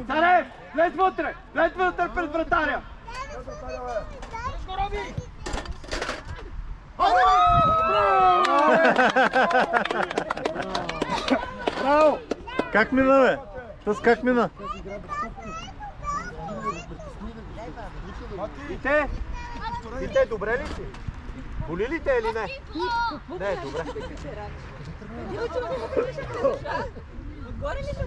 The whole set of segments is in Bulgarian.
Царев, влез вътре! Влез вътре пред вратаря! Браво! Как мина, бе? Тъс как мина? Вите, добре ли си? Боли ли те или не? Не, добре. Отгоре ли ще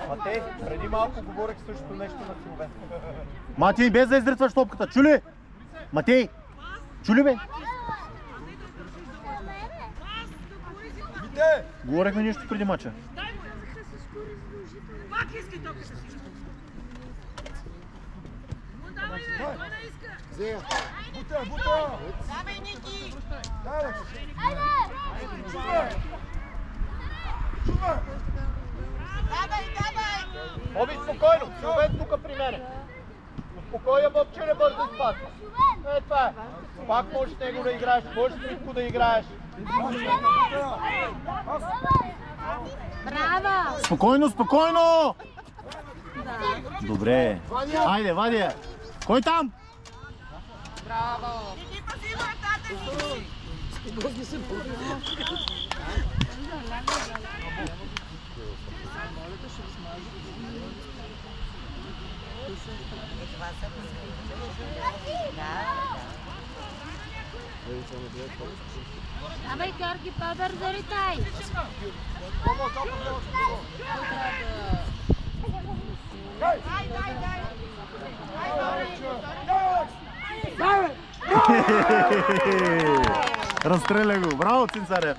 Матей, преди малко говорех същото нещо на Силвен. Матей, без да изритваш топката, чули? Матей, чули бе? Говорехме нещо преди мача. Пак иска топката си. Давай, той не иска. Бута! Давай, Ники. Давай! Давай! Боби, спокойно! Силвен тук при мене. Успокоя Бобче, не бързо изпадва. Е, това е. Пак можеш него да играеш, можеш Тритко да играеш. Браво! Спокойно, спокойно! Добре. Айде, вади я. Кой там? Браво! Иди пази вратата, Ники! Давай, Георги, по-бързо ритай! Разстреля го. Браво, Цинцарев!